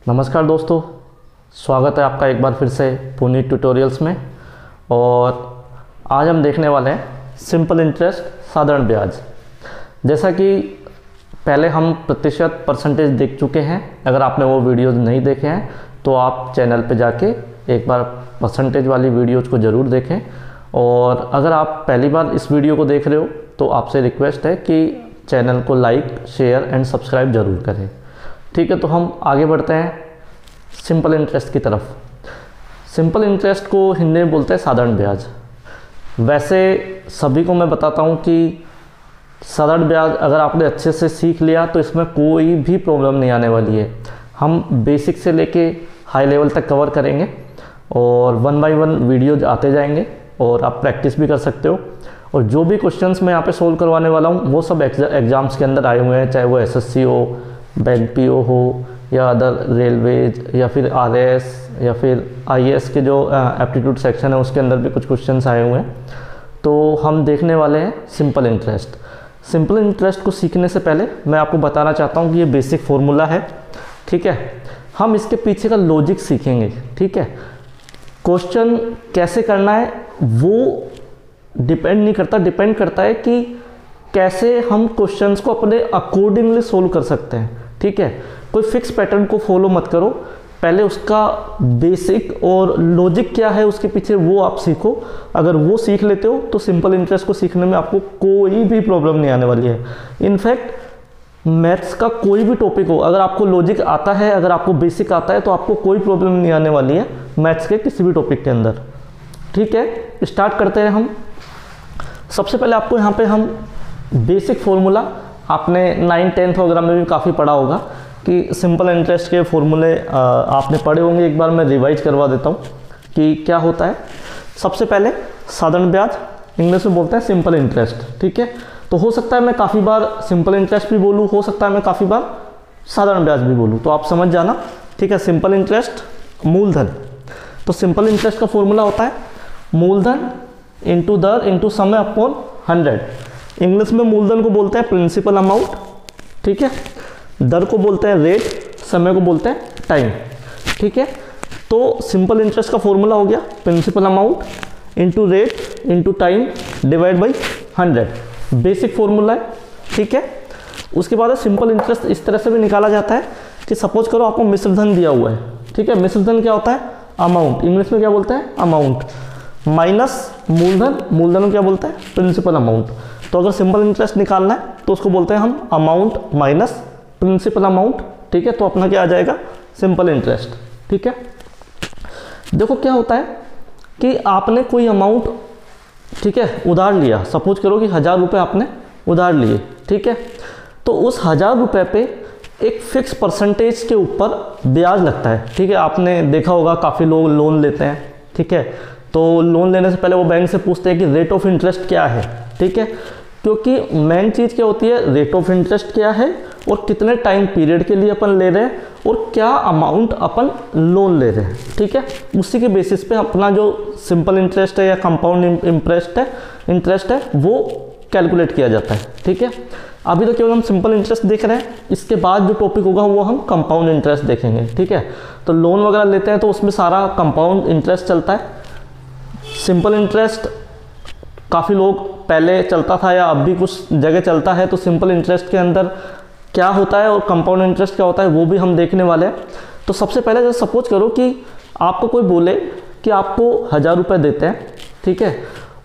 नमस्कार दोस्तों, स्वागत है आपका एक बार फिर से पुनीत ट्यूटोरियल्स में। और आज हम देखने वाले हैं सिंपल इंटरेस्ट साधारण ब्याज। जैसा कि पहले हम प्रतिशत परसेंटेज देख चुके हैं, अगर आपने वो वीडियोज़ नहीं देखे हैं तो आप चैनल पे जाके एक बार परसेंटेज वाली वीडियोज़ को ज़रूर देखें। और अगर आप पहली बार इस वीडियो को देख रहे हो तो आपसे रिक्वेस्ट है कि चैनल को लाइक, शेयर एंड सब्सक्राइब ज़रूर करें। ठीक है, तो हम आगे बढ़ते हैं सिंपल इंटरेस्ट की तरफ। सिंपल इंटरेस्ट को हिंदी में बोलते हैं साधारण ब्याज। वैसे सभी को मैं बताता हूँ कि साधारण ब्याज अगर आपने अच्छे से सीख लिया तो इसमें कोई भी प्रॉब्लम नहीं आने वाली है। हम बेसिक से लेके हाई लेवल तक कवर करेंगे और 1 बाय 1 वीडियोज आते जाएंगे और आप प्रैक्टिस भी कर सकते हो। और जो भी क्वेश्चंस मैं यहाँ पे सोल्व करवाने वाला हूँ वो सब एग्ज़ाम्स के अंदर आए हुए हैं, चाहे वो एसएससी हो, बैंक पीओ हो, या अदर रेलवेज, या फिर आरएएस, या फिर आईएएस के जो एप्टीट्यूड सेक्शन है उसके अंदर भी कुछ क्वेश्चंस आए हुए हैं। तो हम देखने वाले हैं सिंपल इंटरेस्ट। सिंपल इंटरेस्ट को सीखने से पहले मैं आपको बताना चाहता हूँ कि ये बेसिक फॉर्मूला है। ठीक है, हम इसके पीछे का लॉजिक सीखेंगे। ठीक है, क्वेश्चन कैसे करना है वो डिपेंड नहीं करता, डिपेंड करता है कि कैसे हम क्वेश्चंस को अपने अकॉर्डिंगली सोल्व कर सकते हैं। ठीक है, कोई फिक्स पैटर्न को फॉलो मत करो, पहले उसका बेसिक और लॉजिक क्या है उसके पीछे वो आप सीखो। अगर वो सीख लेते हो तो सिंपल इंटरेस्ट को सीखने में आपको कोई भी प्रॉब्लम नहीं आने वाली है। इनफैक्ट मैथ्स का कोई भी टॉपिक हो, अगर आपको लॉजिक आता है, अगर आपको बेसिक आता है तो आपको कोई प्रॉब्लम नहीं आने वाली है मैथ्स के किसी भी टॉपिक के अंदर। ठीक है, स्टार्ट करते हैं हम। सबसे पहले आपको यहाँ पे हम बेसिक फॉर्मूला, आपने 9th-10th वगैरह में भी काफ़ी पढ़ा होगा कि सिंपल इंटरेस्ट के फॉर्मूले आपने पढ़े होंगे। एक बार मैं रिवाइज करवा देता हूँ कि क्या होता है। सबसे पहले साधारण ब्याज, इंग्लिश में बोलते हैं सिंपल इंटरेस्ट। ठीक है, तो हो सकता है मैं काफ़ी बार सिंपल इंटरेस्ट भी बोलूँ, हो सकता है मैं काफ़ी बार साधारण ब्याज भी बोलूँ, तो आप समझ जाना। ठीक है, सिंपल इंटरेस्ट मूलधन। तो सिंपल इंटरेस्ट का फॉर्मूला होता है मूलधन इंटू दर इंटू समय अपॉन 100। इंग्लिश में मूलधन को बोलते हैं प्रिंसिपल अमाउंट। ठीक है, दर को बोलते हैं रेट, समय को बोलते हैं टाइम। ठीक है, तो सिंपल इंटरेस्ट का फॉर्मूला हो गया principal amount into rate into time divide by 100। Basic formula है। ठीक है, उसके बाद सिंपल इंटरेस्ट इस तरह से भी निकाला जाता है कि सपोज करो आपको मिश्रधन दिया हुआ है। ठीक है, मिश्रधन क्या होता है? अमाउंट। इंग्लिश में क्या बोलते हैं? अमाउंट। माइनस मूलधन, मूलधन को क्या बोलते हैं? Principal amount. तो अगर सिंपल इंटरेस्ट निकालना है तो उसको बोलते हैं हम अमाउंट माइनस प्रिंसिपल अमाउंट। ठीक है, तो अपना क्या आ जाएगा? Simple interest. ठीक है, देखो क्या होता है कि आपने कोई अमाउंट, ठीक है, उधार लिया। सपोज करो कि 1000 रुपये आपने उधार लिए। ठीक है, तो उस 1000 रुपये पे एक फिक्स परसेंटेज के ऊपर ब्याज लगता है। ठीक है, आपने देखा होगा काफ़ी लोग लोन लेते हैं। ठीक है, तो लोन लेने से पहले वो बैंक से पूछते हैं कि रेट ऑफ इंटरेस्ट क्या है। ठीक है, क्योंकि मेन चीज़ क्या होती है? रेट ऑफ इंटरेस्ट क्या है और कितने टाइम पीरियड के लिए अपन ले रहे हैं और क्या अमाउंट अपन लोन ले रहे हैं। ठीक है, उसी के बेसिस पे अपना जो सिंपल इंटरेस्ट है या कंपाउंड इंटरेस्ट है वो कैलकुलेट किया जाता है। ठीक है, अभी तो केवल हम सिंपल इंटरेस्ट देख रहे हैं, इसके बाद जो टॉपिक होगा वो हम कंपाउंड इंटरेस्ट देखेंगे। ठीक है, तो लोन वगैरह लेते हैं तो उसमें सारा कंपाउंड इंटरेस्ट चलता है। सिंपल इंटरेस्ट काफ़ी लोग पहले चलता था या अब भी कुछ जगह चलता है, तो सिंपल इंटरेस्ट के अंदर क्या होता है और कंपाउंड इंटरेस्ट क्या होता है वो भी हम देखने वाले हैं। तो सबसे पहले जैसे सपोज करो कि आपको कोई बोले कि आपको 1000 रुपये देते हैं। ठीक है,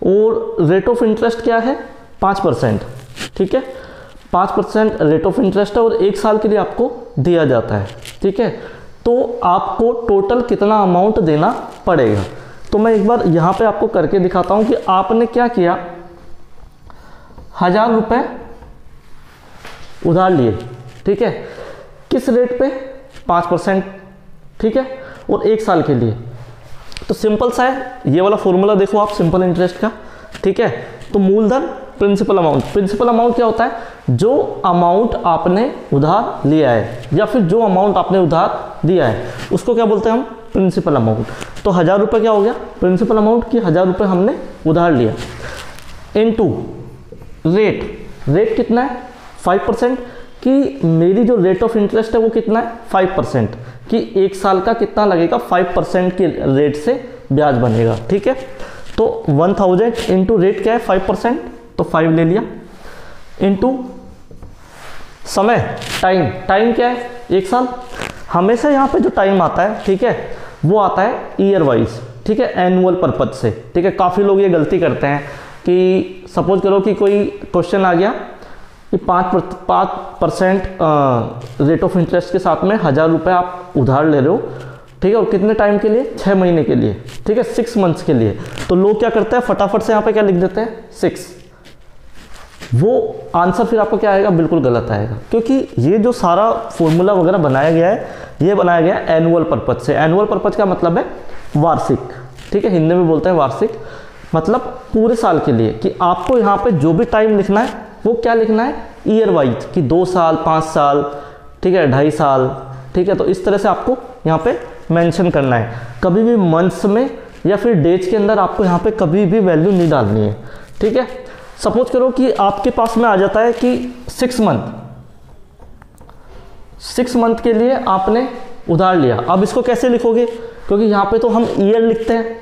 और रेट ऑफ इंटरेस्ट क्या है? 5%। ठीक है, 5% रेट ऑफ इंटरेस्ट है और 1 साल के लिए आपको दिया जाता है। ठीक है, तो आपको टोटल कितना अमाउंट देना पड़ेगा? तो मैं एक बार यहाँ पे आपको करके दिखाता हूँ कि आपने क्या किया। 1000 रुपये उधार लिए। ठीक है, किस रेट पे? 5%। ठीक है, और 1 साल के लिए। तो सिंपल सा है, ये वाला फॉर्मूला देखो आप सिंपल इंटरेस्ट का। ठीक है, तो मूलधन प्रिंसिपल अमाउंट। प्रिंसिपल अमाउंट क्या होता है? जो अमाउंट आपने उधार लिया है या फिर जो अमाउंट आपने उधार दिया है उसको क्या बोलते हैं हम? Principal amount. तो 1000 रुपये क्या हो गया? प्रिंसिपल अमाउंट कि 1000 रुपये हमने उधार लिया, इनटू रेट। रेट कितना है? 5%। कि मेरी जो रेट ऑफ इंटरेस्ट है वो कितना है 5%, कि एक साल का कितना लगेगा 5% के रेट से ब्याज बनेगा। ठीक है, तो 1000 इंटू रेट क्या है 5%, तो 5 ले लिया, इंटू समय टाइम क्या है 1 साल। हमेशा यहाँ पे जो टाइम आता है, ठीक है, वो आता है ईयर वाइज, ठीक है, एनुअल पर्पज से। ठीक है, काफ़ी लोग ये गलती करते हैं कि सपोज करो कि कोई क्वेश्चन आ गया कि 5% रेट ऑफ इंटरेस्ट के साथ में 1000 रुपये आप उधार ले रहे हो, ठीक है, और कितने टाइम के लिए 6 महीने के लिए, ठीक है, 6 मंथ्स के लिए। तो लोग क्या करते हैं फटाफट से यहाँ पे क्या लिख देते हैं 6, वो आंसर फिर आपका क्या आएगा, बिल्कुल गलत आएगा, क्योंकि ये जो सारा फॉर्मूला वगैरह बनाया गया है ये बनाया गया है एनुअल पर्पज से। एनुअल पर्पज का मतलब है वार्षिक, ठीक है, हिंदी में बोलते हैं वार्षिक, मतलब पूरे साल के लिए, कि आपको यहाँ पे जो भी टाइम लिखना है वो क्या लिखना है ईयर वाइज, कि 2 साल 5 साल, ठीक है, 2.5 साल, ठीक है। तो इस तरह से आपको यहाँ पे मेंशन करना है, कभी भी मंथ्स में या फिर डेज के अंदर आपको यहाँ पे कभी भी वैल्यू नहीं डालनी है। ठीक है, सपोज करो कि आपके पास में आ जाता है कि 6 मंथ के लिए आपने उधार लिया। अब इसको कैसे लिखोगे, क्योंकि यहाँ पे तो हम ईयर लिखते हैं,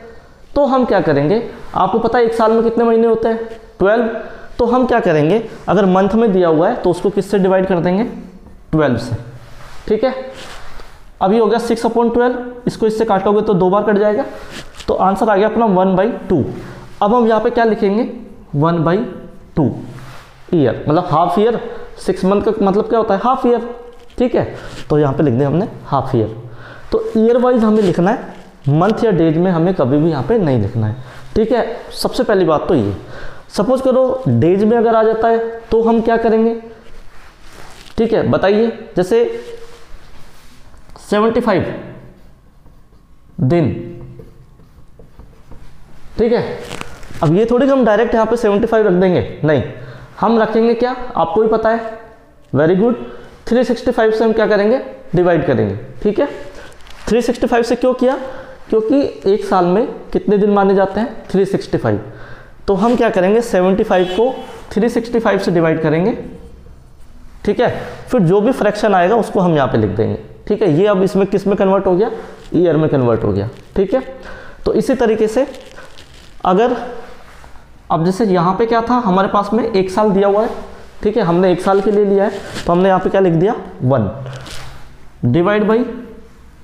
तो हम क्या करेंगे, आपको पता है एक साल में कितने महीने होते हैं 12, तो हम क्या करेंगे, अगर मंथ में दिया हुआ है तो उसको किससे डिवाइड कर देंगे 12 से। ठीक है, अभी हो गया 6/12, इसको इससे काटोगे तो 2 बार कट जाएगा, तो आंसर आ गया अपना 1/2। अब हम यहाँ पे क्या लिखेंगे 1/2 ईयर, मतलब हाफ ईयर। 6 मंथ का मतलब क्या होता है हाफ ईयर। ठीक है, तो यहाँ पे लिख दिया हमने हाफ ईयर। तो ईयर वाइज हमें लिखना है, मंथ या डेज में हमें कभी भी यहाँ पे नहीं लिखना है। ठीक है, सबसे पहली बात तो ये। सपोज करो डेज में अगर आ जाता है तो हम क्या करेंगे, ठीक है, बताइए, जैसे 75 दिन, ठीक है। अब ये थोड़ी हम डायरेक्ट यहाँ पे 75 रख देंगे, नहीं, हम रखेंगे क्या, आपको भी पता है, वेरी गुड, 365 से हम क्या करेंगे डिवाइड करेंगे। ठीक है, 365 से क्यों किया, क्योंकि एक साल में कितने दिन माने जाते हैं 365, तो हम क्या करेंगे 75 को 365 से डिवाइड करेंगे। ठीक है, फिर जो भी फ्रैक्शन आएगा उसको हम यहाँ पे लिख देंगे। ठीक है, ये अब इसमें किस में कन्वर्ट हो गया, ईयर में कन्वर्ट हो गया। ठीक है, तो इसी तरीके से अगर अब जैसे यहाँ पे क्या था हमारे पास में 1 साल दिया हुआ है, ठीक है, हमने 1 साल के लिए लिया है, तो हमने यहाँ पे क्या लिख दिया 1 डिवाइड बाई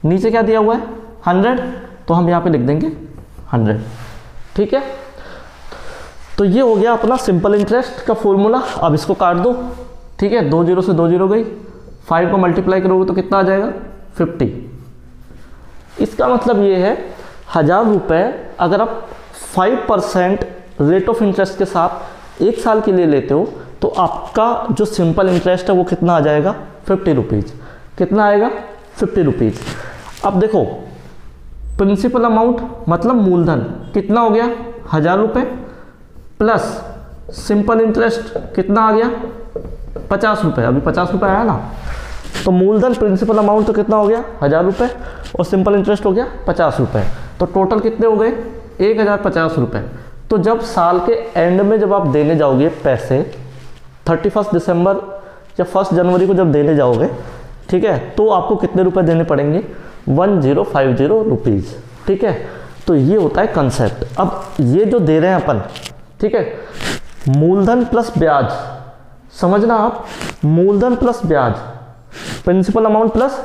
नीचे क्या दिया हुआ है 100, तो हम यहाँ पे लिख देंगे 100। ठीक है, तो ये हो गया अपना सिंपल इंटरेस्ट का फॉर्मूला। अब इसको काट दो, ठीक है, 2 0 से 2 0 गई, 5 को मल्टीप्लाई करोगे तो कितना आ जाएगा 50। इसका मतलब ये है 1000 रुपये अगर आप 5% रेट ऑफ इंटरेस्ट के साथ 1 साल के लिए लेते हो तो आपका जो सिंपल इंटरेस्ट है वो कितना आ जाएगा 50 रुपीज़। कितना आएगा 50 रुपीज़। अब देखो प्रिंसिपल अमाउंट मतलब मूलधन कितना हो गया 1000 रुपये, प्लस सिंपल इंटरेस्ट कितना आ गया 50 रुपये, अभी 50 रुपये आया ना, तो मूलधन प्रिंसिपल अमाउंट तो कितना हो गया 1000 रुपये और सिंपल इंटरेस्ट हो गया 50 रुपये, तो टोटल कितने हो गए 1050 रुपये। तो जब साल के एंड में जब आप देने जाओगे पैसे 31 दिसंबर या 1 जनवरी को जब देने जाओगे, ठीक है, तो आपको कितने रुपए देने पड़ेंगे 1050 रुपीज़। ठीक है, तो ये होता है कंसेप्ट। अब ये जो दे रहे हैं अपन, ठीक है, मूलधन प्लस ब्याज, समझना आप, मूलधन प्लस ब्याज, principal amount plus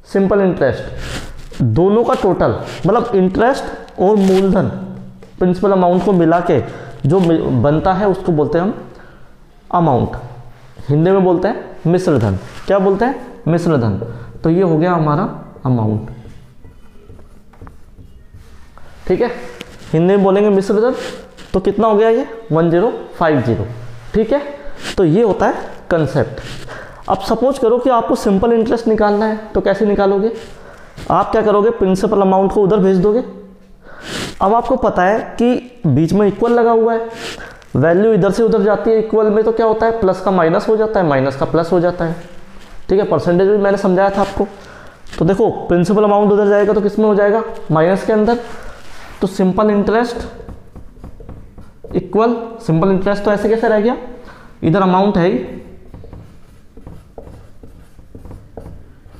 simple interest, दोनों का टोटल मतलब इंटरेस्ट और मूलधन प्रिंसिपल अमाउंट को मिला के जो बनता है उसको बोलते हैं हम अमाउंट, हिंदी में बोलते हैं मिश्र धन। क्या बोलते हैं मिश्र धन। तो ये हो गया हमारा अमाउंट। ठीक है, हिंदी में बोलेंगे मिश्र धन, तो कितना हो गया ये 1050। ठीक है, तो ये होता है कंसेप्ट। अब सपोज करो कि आपको सिंपल इंटरेस्ट निकालना है, तो कैसे निकालोगे, आप क्या करोगे प्रिंसिपल अमाउंट को उधर भेज दोगे। अब आपको पता है कि बीच में इक्वल लगा हुआ है, वैल्यू इधर से उधर जाती है, इक्वल में तो क्या होता है प्लस का माइनस हो जाता है, माइनस का प्लस हो जाता है। ठीक है, परसेंटेज भी मैंने समझाया था आपको। तो देखो प्रिंसिपल अमाउंट उधर जाएगा तो किस में हो जाएगा माइनस के अंदर, तो simple interest equal simple interest, तो ऐसे कैसे रह गया, इधर अमाउंट है ही,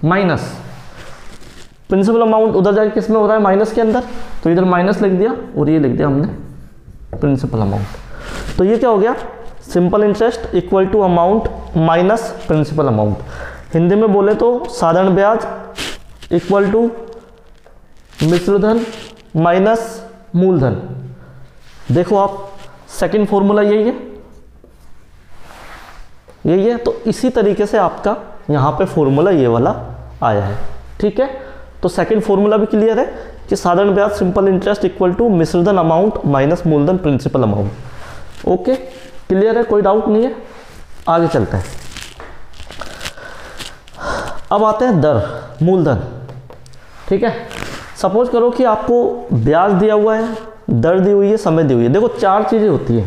माइनस प्रिंसिपल अमाउंट उधर जाके किस में हो रहा है, माइनस के अंदर, तो इधर माइनस लिख दिया और ये लिख दिया हमने प्रिंसिपल अमाउंट। तो ये क्या हो गया, simple interest equal to amount minus principal amount. Hindi में बोले तो साधारण ब्याज इक्वल टू मिश्र धन माइनस मूलधन। देखो आप सेकंड फॉर्मूला यही है। तो इसी तरीके से आपका यहाँ पे फॉर्मूला ये वाला आया है। ठीक है, तो सेकंड फॉर्मूला भी क्लियर है कि साधारण ब्याज सिंपल इंटरेस्ट इक्वल टू मिश्र धन अमाउंट माइनस मूलधन प्रिंसिपल अमाउंट। ओके, क्लियर है, कोई डाउट नहीं है। आगे चलते हैं। अब आते हैं दर, मूलधन। ठीक है, सपोज करो कि आपको ब्याज दिया हुआ है, दर दी हुई है, समय दी हुई है। देखो 4 चीज़ें होती है।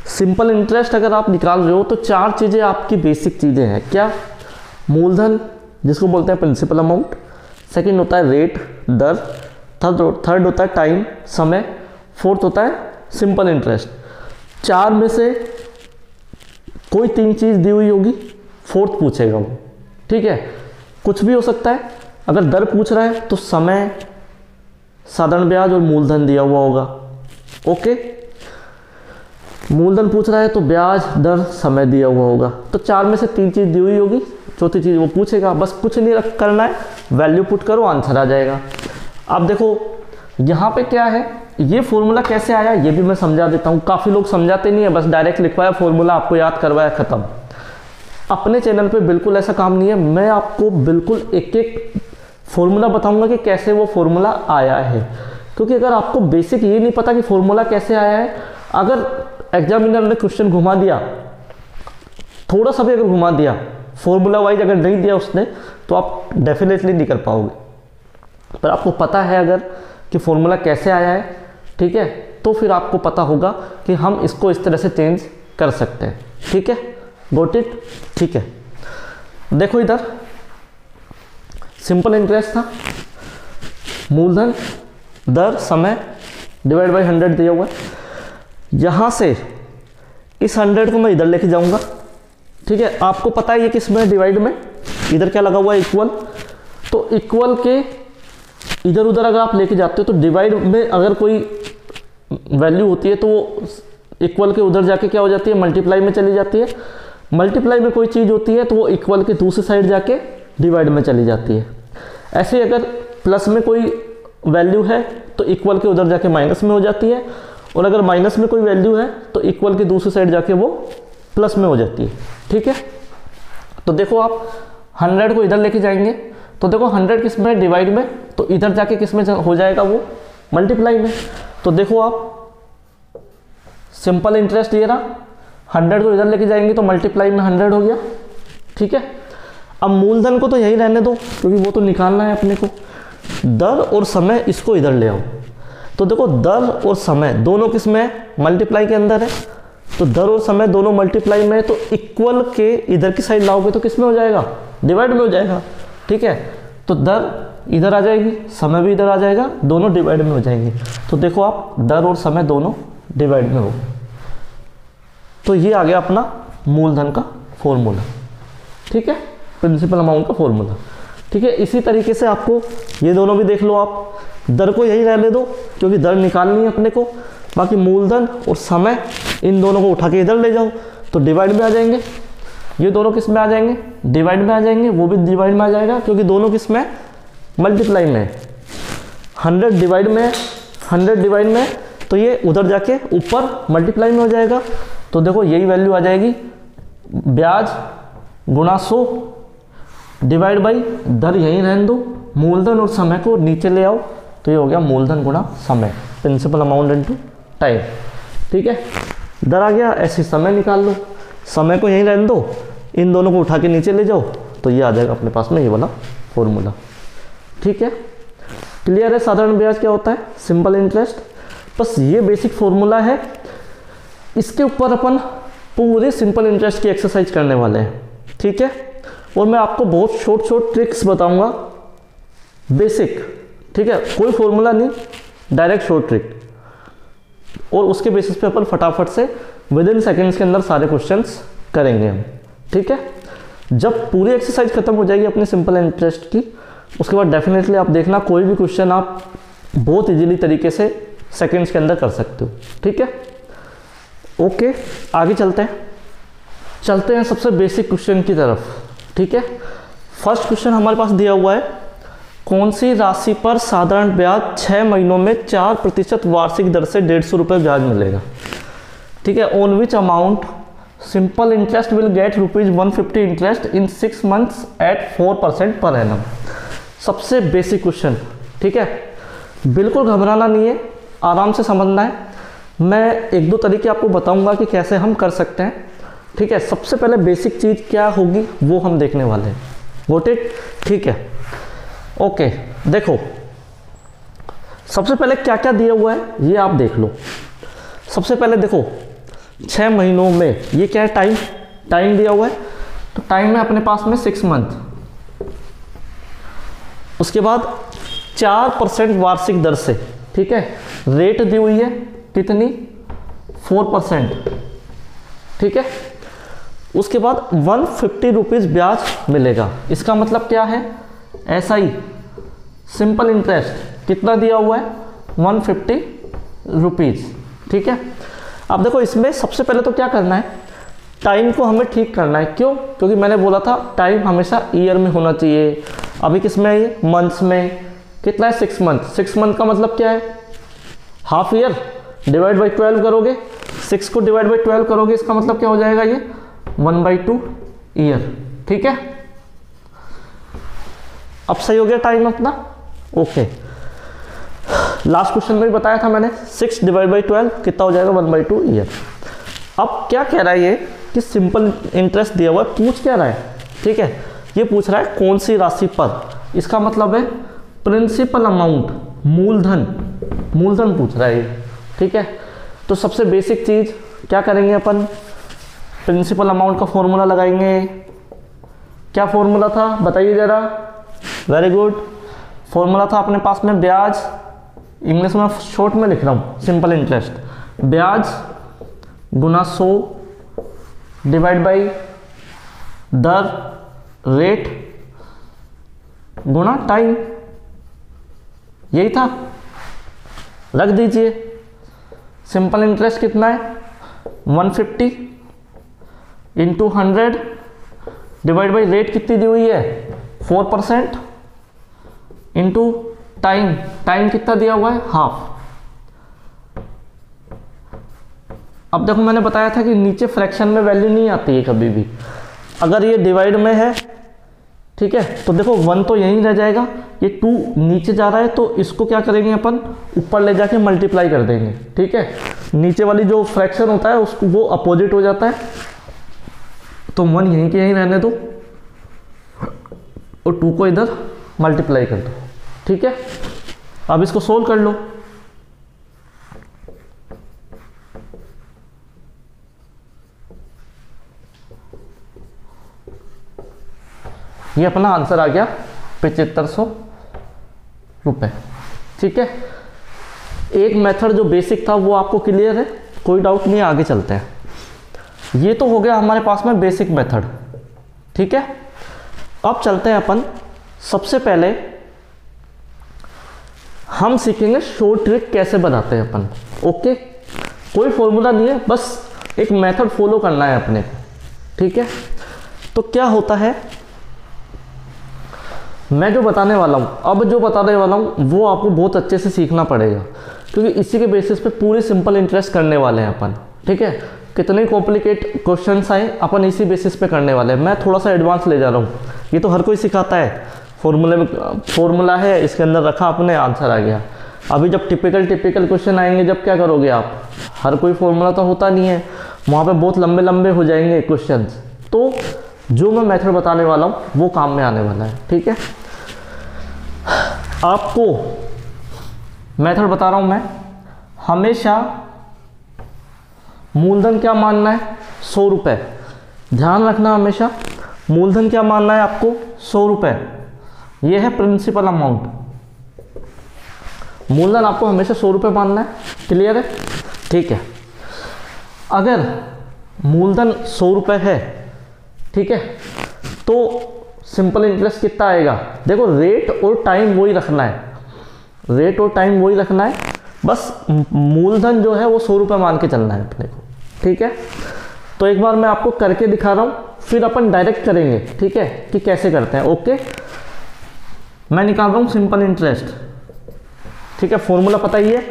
सिंपल इंटरेस्ट अगर आप निकाल रहे हो तो 4 चीज़ें आपकी बेसिक चीज़ें हैं। क्या, मूलधन जिसको बोलते हैं प्रिंसिपल अमाउंट, सेकंड होता है रेट दर, थर्ड होता है टाइम समय, फोर्थ होता है सिंपल इंटरेस्ट। 4 में से कोई 3 चीज़ दी हुई होगी, फोर्थ पूछेगा वो। ठीक है, कुछ भी हो सकता है। अगर दर पूछ रहा है तो समय, साधारण ब्याज और मूलधन दिया हुआ होगा। ओके, मूलधन पूछ रहा है तो ब्याज दर समय दिया हुआ होगा। तो 4 में से 3 चीज़ दी हुई होगी, चौथी चीज़ वो पूछेगा। बस कुछ नहीं करना है, वैल्यू पुट करो, आंसर आ जाएगा। अब देखो यहाँ पे क्या है, ये फॉर्मूला कैसे आया ये भी मैं समझा देता हूँ। काफ़ी लोग समझाते नहीं है, बस डायरेक्ट लिखवाया फॉर्मूला, आपको याद करवाया, ख़त्म। अपने चैनल पे बिल्कुल ऐसा काम नहीं है। मैं आपको बिल्कुल एक एक फॉर्मूला बताऊंगा कि कैसे वो फॉर्मूला आया है। क्योंकि अगर आपको बेसिक ये नहीं पता कि फॉर्मूला कैसे आया है, अगर एग्जामिनर ने क्वेश्चन घुमा दिया, थोड़ा सा भी अगर घुमा दिया, फॉर्मूला वाइज अगर नहीं दिया उसने, तो आप डेफिनेटली नहीं कर पाओगे। पर आपको पता है अगर कि फॉर्मूला कैसे आया है, ठीक है, तो फिर आपको पता होगा कि हम इसको इस तरह से चेंज कर सकते हैं। ठीक है, गॉट इट। ठीक है, देखो इधर सिंपल इंटरेस्ट था, मूलधन दर समय डिवाइड बाई 100 दिया हुआ है। यहाँ से इस 100 को मैं इधर लेके जाऊंगा। ठीक है, आपको पता है ये किस में, डिवाइड में। इधर क्या लगा हुआ है, इक्वल। तो इक्वल के इधर उधर अगर आप लेके जाते हो तो डिवाइड में अगर कोई वैल्यू होती है तो वो इक्वल के उधर जाके क्या हो जाती है, मल्टीप्लाई में चली जाती है। मल्टीप्लाई में कोई चीज़ होती है तो वो इक्वल के दूसरी साइड जाके डिवाइड में चली जाती है। ऐसे ही अगर प्लस में कोई वैल्यू है तो इक्वल के उधर जाके माइनस में हो जाती है, और अगर माइनस में कोई वैल्यू है तो इक्वल की दूसरी साइड जाके वो प्लस में हो जाती है। ठीक है, तो देखो आप 100 को इधर लेके जाएंगे तो देखो 100 किस में, डिवाइड में, तो इधर जाके किस में हो जाएगा, वो मल्टीप्लाई में। तो देखो आप सिंपल इंटरेस्ट ये रहा, 100 को इधर लेके जाएंगे तो मल्टीप्लाई में 100 हो गया। ठीक है, अब मूलधन को तो यही रहने दो क्योंकि वो तो निकालना है अपने को। दर और समय इसको इधर ले आओ। तो देखो दर और समय दोनों किस में, मल्टीप्लाई के अंदर है। तो दर और समय दोनों मल्टीप्लाई में है, तो इक्वल के इधर की साइड लाओगे तो किस में हो जाएगा, डिवाइड में हो जाएगा। ठीक है, तो दर इधर आ जाएगी, समय भी इधर आ जाएगा, दोनों डिवाइड में हो जाएंगे। तो देखो आप दर और समय दोनों डिवाइड में हो। तो ये आ गया अपना मूलधन का फॉर्मूला। ठीक है, प्रिंसिपल अमाउंट का फॉर्मूला। ठीक है, इसी तरीके से आपको ये दोनों भी देख लो आप। दर को यही रहने दो क्योंकि दर निकालनी है अपने को। बाकी मूलधन और समय इन दोनों को उठा के इधर ले जाओ तो डिवाइड में आ जाएंगे। ये दोनों किस में आ जाएंगे, डिवाइड में आ जाएंगे। वो भी डिवाइड में आ जाएगा क्योंकि दोनों किस में, मल्टीप्लाई में। 100 डिवाइड में, 100 डिवाइड में, तो ये उधर जाके ऊपर मल्टीप्लाई में हो जाएगा। तो देखो यही वैल्यू आ जाएगी, ब्याज गुणा 100 डिवाइड बाई दर यहीं रहने दो, मूलधन और समय को नीचे ले आओ। तो ये हो गया मूलधन गुणा समय, प्रिंसिपल अमाउंट इनटू टाइम। ठीक है, दर आ गया, ऐसे समय निकाल लो, समय को यहीं रहने दो, इन दोनों को उठा के नीचे ले जाओ तो ये आ जाएगा अपने पास में ये वाला फॉर्मूला। ठीक है, क्लियर है साधारण ब्याज क्या होता है, सिंपल इंटरेस्ट। बस ये बेसिक फॉर्मूला है, इसके ऊपर अपन पूरे सिंपल इंटरेस्ट की एक्सरसाइज करने वाले हैं। ठीक है, और मैं आपको बहुत शॉर्ट ट्रिक्स बताऊंगा, बेसिक। ठीक है, कोई फॉर्मूला नहीं, डायरेक्ट शॉर्ट ट्रिक, और उसके बेसिस पे अपन फटाफट से विद इन सेकेंड्स के अंदर सारे क्वेश्चंस करेंगे हम। ठीक है, जब पूरी एक्सरसाइज खत्म हो जाएगी अपनी सिंपल इंटरेस्ट की, उसके बाद डेफिनेटली आप देखना कोई भी क्वेश्चन आप बहुत इजीली तरीके से सेकंड्स के अंदर कर सकते हो। ठीक है, ओके आगे चलते हैं सबसे बेसिक क्वेश्चन की तरफ। ठीक है, फर्स्ट क्वेश्चन हमारे पास दिया हुआ है, कौन सी राशि पर साधारण ब्याज 6 महीनों में 4% वार्षिक दर से 150 रुपये ब्याज मिलेगा। ठीक है, on which amount simple interest will get ₹150 interest in 6 months at 4% per annum. सबसे बेसिक क्वेश्चन। ठीक है, बिल्कुल घबराना नहीं है, आराम से समझना है। मैं 1-2 तरीके आपको बताऊंगा कि कैसे हम कर सकते हैं। ठीक है, सबसे पहले बेसिक चीज़ क्या होगी वो हम देखने वाले हैं। Got it? ठीक है, ओके देखो सबसे पहले क्या क्या दिया हुआ है ये आप देख लो। सबसे पहले देखो 6 महीनों में ये क्या है, टाइम दिया हुआ है, तो टाइम है अपने पास में 6 मंथ। उसके बाद 4% वार्षिक दर से, ठीक है, रेट दी हुई है कितनी, 4%। ठीक है, उसके बाद 150 रुपीज़ ब्याज मिलेगा। इसका मतलब क्या है, ऐसा ही सिंपल इंटरेस्ट कितना दिया हुआ है, 150 रुपीज़। ठीक है, अब देखो इसमें सबसे पहले तो क्या करना है, टाइम को हमें ठीक करना है। क्यों? क्योंकि मैंने बोला था टाइम हमेशा ईयर में होना चाहिए। अभी किस में है ये, मंथ्स में। कितना है, 6 मंथ। 6 मंथ का मतलब क्या है, हाफ ईयर डिवाइड बाई 12 करोगे, 6 को डिवाइड बाई 12 करोगे, इसका मतलब क्या हो जाएगा, ये 1/2 ईयर। ठीक है, अब सही हो गया टाइम अपना। ओके, लास्ट क्वेश्चन में भी बताया था मैंने, 6 डिवाइड बाई 12 कितना हो जाएगा, 1/2 ईयर। अब क्या कह रहा है ये कि सिंपल इंटरेस्ट दिया हुआ है, पूछ क्या रहा है, ठीक है, ये पूछ रहा है कौन सी राशि पर। इसका मतलब है प्रिंसिपल अमाउंट, मूलधन पूछ रहा है ये। ठीक है, तो सबसे बेसिक चीज़ क्या करेंगे अपन, प्रिंसिपल अमाउंट का फॉर्मूला लगाएंगे। क्या फॉर्मूला था बताइए ज़रा। वेरी गुड, फॉर्मूला था अपने पास में ब्याज, इंग्लिश में शॉर्ट में लिख रहा हूँ, सिंपल इंटरेस्ट, ब्याज गुना 100 डिवाइड बाई दर, रेट गुना टाइम, यही था। रख दीजिए, सिंपल इंटरेस्ट कितना है, 150 इंटू 100 डिवाइड बाई रेट कितनी दी हुई है, 4% इंटू टाइम कितना दिया हुआ है, हाफ। अब देखो मैंने बताया था कि नीचे फ्रैक्शन में वैल्यू नहीं आती है कभी भी। अगर ये डिवाइड में है, ठीक है, तो देखो 1 तो यहीं रह जाएगा, ये 2 नीचे जा रहा है, तो इसको क्या करेंगे अपन, ऊपर ले जाके मल्टीप्लाई कर देंगे। ठीक है, नीचे वाली जो फ्रैक्शन होता है उसको वो अपोजिट हो जाता है, तो 1 यहीं के यहीं रहने दो और 2 को इधर मल्टीप्लाई कर दो। ठीक है, अब इसको सोल्व कर लो। ये अपना आंसर आ गया 7500 रुपये। ठीक है, एक मेथड जो बेसिक था वो आपको क्लियर है, कोई डाउट नहीं है, आगे चलते हैं। ये तो हो गया हमारे पास में बेसिक मेथड। ठीक है, अब चलते हैं अपन, सबसे पहले हम सीखेंगे शॉर्ट ट्रिक कैसे बनाते हैं अपन। ओके, कोई फॉर्मूला नहीं है, बस एक मेथड फॉलो करना है अपने को। ठीक है, तो क्या होता है, मैं जो बताने वाला हूँ, अब जो बताने वाला हूँ वो आपको बहुत अच्छे से सीखना पड़ेगा, क्योंकि इसी के बेसिस पे पूरे सिंपल इंटरेस्ट करने वाले हैं अपन। ठीक है, कितने कॉम्प्लिकेट क्वेश्चंस आए अपन इसी बेसिस पे करने वाले हैं। मैं थोड़ा सा एडवांस ले जा रहा हूँ, ये तो हर कोई सिखाता है, फॉर्मूला है इसके अंदर रखा, अपने आंसर आ गया। अभी जब टिपिकल क्वेश्चन आएंगे, जब क्या करोगे आप, हर कोई फॉर्मूला तो होता नहीं है, वहाँ पे बहुत लंबे लंबे हो जाएंगे क्वेश्चंस। तो जो मैं मेथड बताने वाला हूँ वो काम में आने वाला है। ठीक है, आपको मेथड बता रहा हूँ मैं, हमेशा मूलधन क्या मानना है, 100 रुपये। ध्यान रखना, हमेशा मूलधन क्या मानना है आपको, 100 रुपये। ये है प्रिंसिपल अमाउंट, मूलधन आपको हमेशा 100 रुपये मानना है। क्लियर है? ठीक है, अगर मूलधन 100 रुपये है, ठीक है, तो सिंपल इंटरेस्ट कितना आएगा? देखो रेट और टाइम वही रखना है, रेट और टाइम वही रखना है, बस मूलधन जो है वो 100 रुपये मान के चलना है अपने को, ठीक है। तो एक बार मैं आपको करके दिखा रहा हूँ, फिर अपन डायरेक्ट करेंगे, ठीक है, कि कैसे करते हैं। ओके, मैं निकाल रहा हूँ सिंपल इंटरेस्ट, ठीक है। फॉर्मूला पता ही है,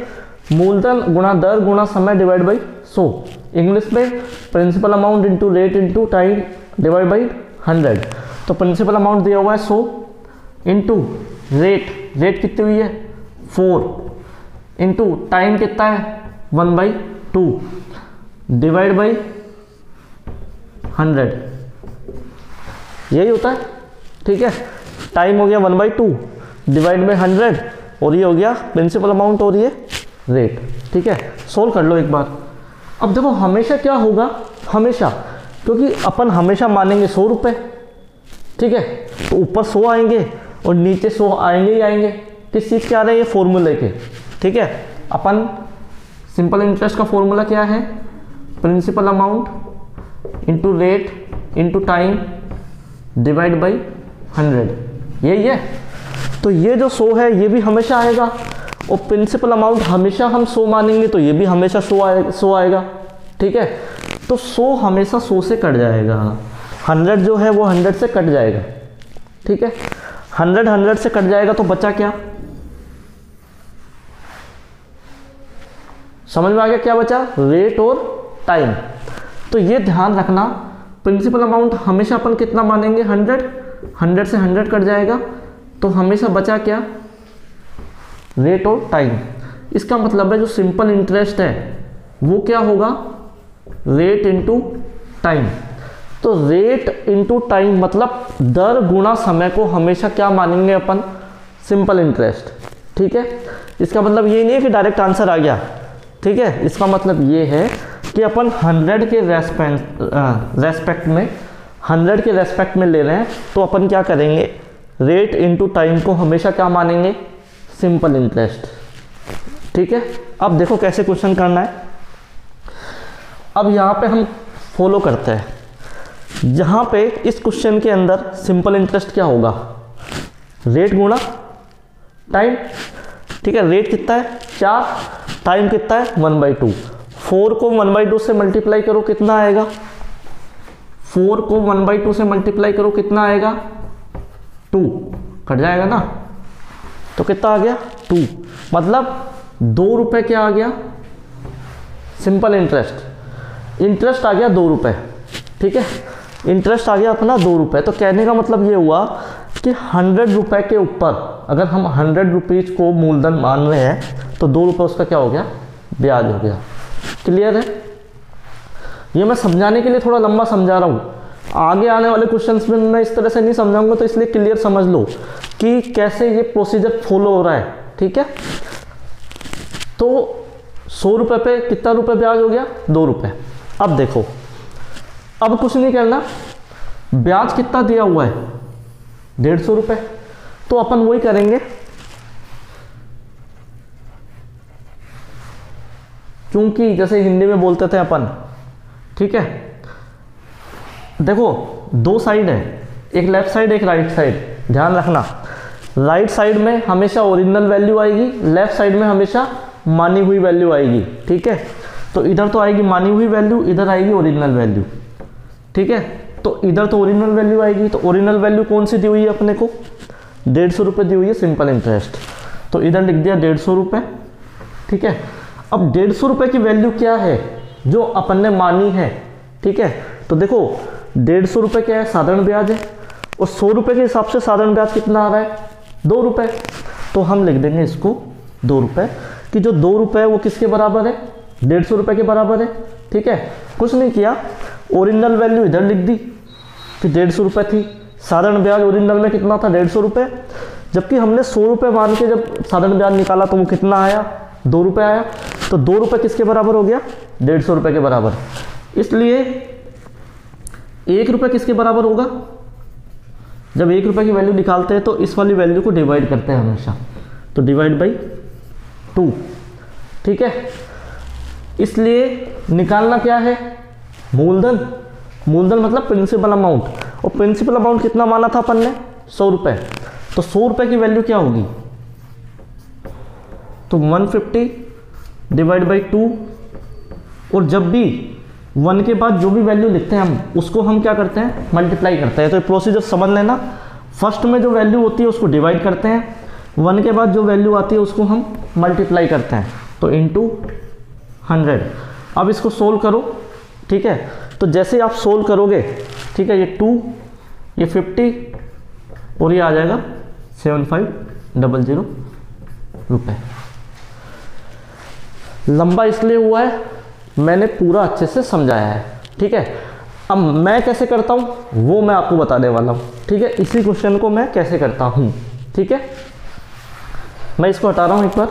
मूलधन गुणा दर गुणा समय डिवाइड बाई 100। इंग्लिश में principal amount into rate into time divide by 100। तो प्रिंसिपल अमाउंट दिया हुआ है 100 इंटू रेट, रेट कितनी हुई है 4, इंटू टाइम कितना है 1/2 डिवाइड बाई 100, यही होता है, ठीक है। टाइम हो गया 1/2 डिवाइड बाई 100 और ये हो गया प्रिंसिपल अमाउंट और ये रेट, ठीक है। सोल्व कर लो एक बार। अब देखो हमेशा क्या होगा, हमेशा, क्योंकि अपन हमेशा मानेंगे 100 रुपये, ठीक है, तो ऊपर 100 आएंगे और नीचे 100 आएंगे ही आएंगे। किस चीज़ के आ रहे हैं? ये फॉर्मूले के, ठीक है। अपन सिंपल इंटरेस्ट का फॉर्मूला क्या है? Principal amount into rate into time divide by 100, यही है। तो ये जो 100 है ये भी हमेशा आएगा, और प्रिंसिपल अमाउंट हमेशा हम 100 मानेंगे तो ये भी हमेशा 100 आएगा, ठीक है। तो 100 हमेशा 100 से कट जाएगा, 100 जो है वो 100 से कट जाएगा, ठीक है। 100 से कट जाएगा तो बचा क्या? समझ में आ गया क्या बचा? रेट और टाइम। तो ये ध्यान रखना, प्रिंसिपल अमाउंट हमेशा अपन कितना मानेंगे 100 से 100 कट जाएगा, तो हमेशा बचा क्या? रेट और टाइम। इसका मतलब है जो सिंपल इंटरेस्ट है वो क्या होगा? Rate into time. तो रेट इंटू टाइम मतलब दर गुणा समय को हमेशा क्या मानेंगे अपन? सिंपल इंटरेस्ट, ठीक है। इसका मतलब ये नहीं है कि डायरेक्ट आंसर आ गया, ठीक है। इसका मतलब ये है कि अपन 100 के रेस्पेक्ट में ले रहे हैं, तो अपन क्या करेंगे? रेट इंटू टाइम को हमेशा क्या मानेंगे? सिंपल इंटरेस्ट, ठीक है। अब देखो कैसे क्वेश्चन करना है। अब यहाँ पे हम फॉलो करते हैं, जहाँ पे इस क्वेश्चन के अंदर सिंपल इंटरेस्ट क्या होगा? रेट गुणा टाइम, ठीक है। रेट कितना है 4, टाइम कितना है 1/2। 4 को 1/2 से मल्टीप्लाई करो कितना आएगा? 4 को 1/2 से मल्टीप्लाई करो कितना आएगा? 2, कट जाएगा ना, तो कितना आ गया 2, मतलब 2 रुपये क्या आ गया? सिंपल इंटरेस्ट आ गया 2 रुपये, ठीक है। इंटरेस्ट आ गया अपना 2 रुपये। तो कहने का मतलब ये हुआ कि 100 रुपये के ऊपर अगर हम 100 रुपीज़ को मूलधन मान रहे हैं तो 2 रुपये उसका क्या हो गया? ब्याज हो गया। क्लियर है? ये मैं समझाने के लिए थोड़ा लंबा समझा रहा हूँ, आगे आने वाले क्वेश्चंस में मैं इस तरह से नहीं समझाऊंगा, तो इसलिए क्लियर समझ लो कि कैसे ये प्रोसीजर फॉलो हो रहा है, ठीक है। तो 100 रुपये पे कितना रुपये ब्याज हो गया? 2 रुपये। अब देखो, अब कुछ नहीं करना, ब्याज कितना दिया हुआ है? 150 रुपये। तो अपन वही करेंगे, क्योंकि जैसे हिंदी में बोलते थे अपन, ठीक है। देखो 2 साइड है, एक लेफ्ट साइड एक राइट साइड, ध्यान रखना। राइट साइड में हमेशा ओरिजिनल वैल्यू आएगी, लेफ्ट साइड में हमेशा मानी हुई वैल्यू आएगी, ठीक है। तो इधर तो आएगी मानी हुई वैल्यू, इधर आएगी ओरिजिनल वैल्यू, ठीक है। तो इधर तो ओरिजिनल वैल्यू आएगी, तो ओरिजिनल वैल्यू कौन सी दी हुई है अपने को? 150 रुपये दी हुई है सिंपल इंटरेस्ट, तो इधर लिख दिया 150 रुपये, ठीक है। अब 150 रुपये की वैल्यू क्या है जो अपन ने मानी है, ठीक है। तो देखो 150 रुपये क्या है? साधारण ब्याज है, और 100 रुपये के हिसाब से साधारण ब्याज कितना आ रहा है? 2 रुपये। तो हम लिख देंगे इसको 2 रुपये, कि जो 2 रुपये वो किसके बराबर है? 150 रुपये के बराबर है, ठीक है। कुछ नहीं किया, ओरिजिनल वैल्यू इधर लिख दी कि 150 रुपये थी, साधारण ब्याज ओरिजिनल में कितना था? 150 रुपये, जबकि हमने 100 रुपये मान के जब साधारण ब्याज निकाला तो वो कितना आया? 2 रुपये आया। तो 2 रुपये किसके बराबर हो गया? 150 रुपये के बराबर। इसलिए 1 रुपये किसके बराबर होगा? जब 1 रुपये की वैल्यू निकालते हैं तो इस वाली वैल्यू को डिवाइड करते हैं हमेशा, तो डिवाइड बाई 2, ठीक है। इसलिए निकालना क्या है? मूलधन। मूलधन मतलब प्रिंसिपल अमाउंट, और प्रिंसिपल अमाउंट कितना माना था अपन ने, 100 रुपये। तो 100 रुपये की वैल्यू क्या होगी, तो 150 डिवाइड बाई 2, और जब भी 1 के बाद जो भी वैल्यू लिखते हैं हम उसको हम क्या करते हैं, मल्टीप्लाई करते हैं। तो प्रोसीजर समझ लेना, फर्स्ट में जो वैल्यू होती है उसको डिवाइड करते हैं, 1 के बाद जो वैल्यू आती है उसको हम मल्टीप्लाई करते हैं, तो इंटू 100। अब इसको सोल्व करो, ठीक है। तो जैसे आप सोल्व करोगे, ठीक है, ये 2, ये 50 और ये आ जाएगा 7500 रुपये। लंबा इसलिए हुआ है, मैंने पूरा अच्छे से समझाया है, ठीक है। अब मैं कैसे करता हूँ वो मैं आपको बताने वाला हूँ, ठीक है। इसी क्वेश्चन को मैं कैसे करता हूँ, ठीक है। मैं इसको हटा रहा हूँ एक बार।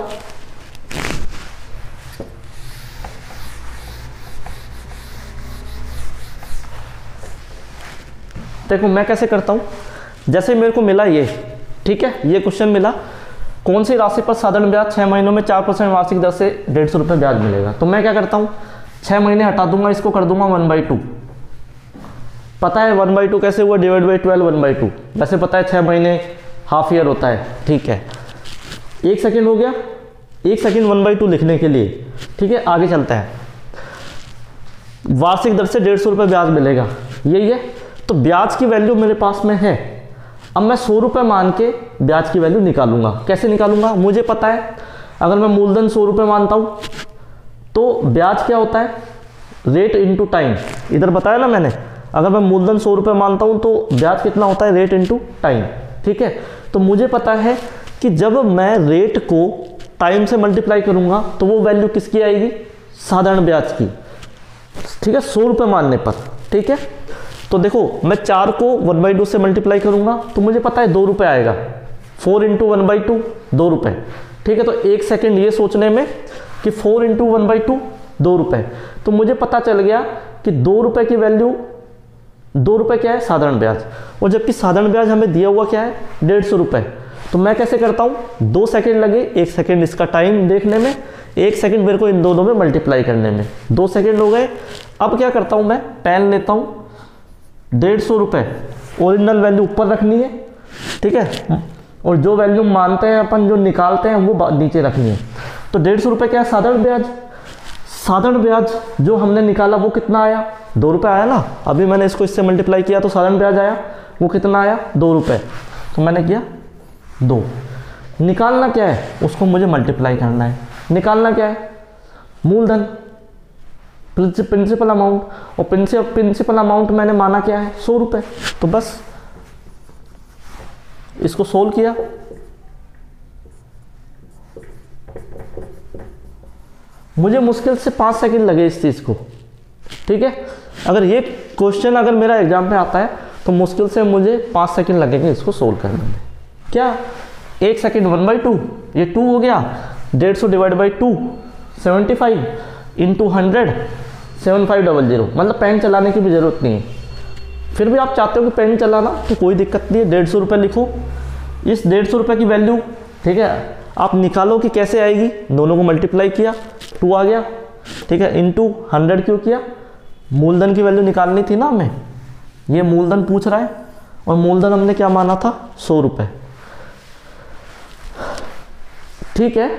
देखो मैं कैसे करता हूँ, जैसे मेरे को मिला ये, ठीक है, ये क्वेश्चन मिला, कौन सी राशि पर साधारण ब्याज 6 महीनों में 4% वार्षिक दर से 150 रुपये ब्याज मिलेगा। तो मैं क्या करता हूँ, 6 महीने हटा दूंगा, इसको कर दूंगा 1/2। पता है 1/2 कैसे हुआ, डिवाइड बाई 12 1/2। वैसे पता है 6 महीने हाफ ईयर होता है, ठीक है। 1 सेकेंड हो गया, 1 सेकेंड 1/2 लिखने के लिए, ठीक है। आगे चलता है, वार्षिक दर से 150 रुपये ब्याज मिलेगा, यही है। तो ब्याज की वैल्यू मेरे पास में है, अब मैं 100 रुपये मान के ब्याज की वैल्यू निकालूंगा। कैसे निकालूंगा, मुझे पता है, अगर मैं मूलधन 100 रुपये मानता हूँ तो ब्याज क्या होता है, रेट इनटू टाइम। इधर बताया ना मैंने, अगर मैं मूलधन 100 रुपये मानता हूँ तो ब्याज कितना होता है, रेट इनटू टाइम, ठीक है। तो मुझे पता है कि जब मैं रेट को टाइम से मल्टीप्लाई करूँगा तो वो वैल्यू किसकी आएगी, साधारण ब्याज की, ठीक है, 100 रुपये मानने पर, ठीक है। तो देखो मैं 4 को 1/2 से मल्टीप्लाई करूंगा तो मुझे पता है 2 रुपये आएगा, 4 × 1/2 2 रुपये, ठीक है। तो 1 सेकेंड ये सोचने में कि 4 × 1/2 2 रुपये, तो मुझे पता चल गया कि 2 रुपये की वैल्यू, 2 रुपये क्या है, साधारण ब्याज, और जबकि साधारण ब्याज हमें दिया हुआ क्या है, 150 रुपये। तो मैं कैसे करता हूँ, 2 सेकेंड लगे, 1 सेकेंड इसका टाइम देखने में, 1 सेकेंड मेरे को इन दोनों में मल्टीप्लाई करने में, 2 सेकेंड हो गए। अब क्या करता हूँ, मैं पेन लेता हूँ, 150 रुपये ओरिजिनल वैल्यू ऊपर रखनी है, ठीक है, और जो वैल्यू मानते हैं अपन, जो निकालते हैं वो नीचे रखनी है। तो 150 रुपये क्या है, साधारण ब्याज। साधारण ब्याज जो हमने निकाला वो कितना आया, 2 रुपये आया ना। अभी मैंने इसको इससे मल्टीप्लाई किया तो साधारण ब्याज आया, वो कितना आया, 2 रुपये। तो मैंने किया 2। निकालना क्या है, उसको मुझे मल्टीप्लाई करना है। निकालना क्या है, मूलधन, प्रिंसिपल अमाउंट, और प्रिंसिपल अमाउंट मैंने माना क्या है, 100 रुपये। तो बस इसको सोल्व किया, मुझे मुश्किल से 5 सेकंड लगे इस चीज़ को, ठीक है। अगर ये क्वेश्चन अगर मेरा एग्जाम में आता है तो मुश्किल से मुझे 5 सेकंड लगेंगे इसको सोल्व करने में। क्या 1 सेकंड 1/2, ये 2 हो गया, 150 डिवाइड बाई 2 75 इंटू 100 7500, मतलब पेन चलाने की भी ज़रूरत नहीं है। फिर भी आप चाहते हो कि पेन चलाना तो कोई दिक्कत नहीं है, 150 रुपये लिखो। इस 150 रुपये की वैल्यू, ठीक है, आप निकालो कि कैसे आएगी, दोनों को मल्टीप्लाई किया, 2 आ गया, ठीक है, इंटू 100 क्यों किया, मूलधन की वैल्यू निकालनी थी ना हमें, ये मूलधन पूछ रहा है, और मूलधन हमने क्या माना था, 100 रुपये, ठीक है।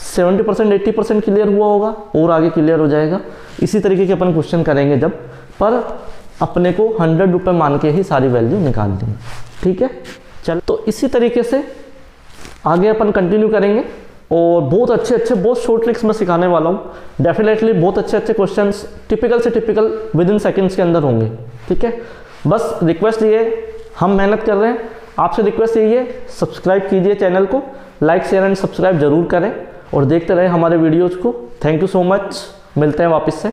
70% 80% क्लियर हुआ होगा, और आगे क्लियर हो जाएगा। इसी तरीके के अपन क्वेश्चन करेंगे जब, पर अपने को 100 रुपये मान के ही सारी वैल्यू निकाल देंगे, ठीक है। चल, तो इसी तरीके से आगे अपन कंटिन्यू करेंगे, और बहुत अच्छे बहुत शॉर्ट ट्रिक्स मैं सिखाने वाला हूँ। डेफिनेटली बहुत अच्छे क्वेश्चंस टिपिकल से टिपिकल विदिन सेकंड्स के अंदर होंगे, ठीक है। बस रिक्वेस्ट ये, हम मेहनत कर रहे हैं, आपसे रिक्वेस्ट यही है, सब्सक्राइब कीजिए चैनल को, लाइक शेयर एंड सब्सक्राइब जरूर करें, और देखते रहें हमारे वीडियोज़ को। थैंक यू सो मच, मिलते हैं वापस से।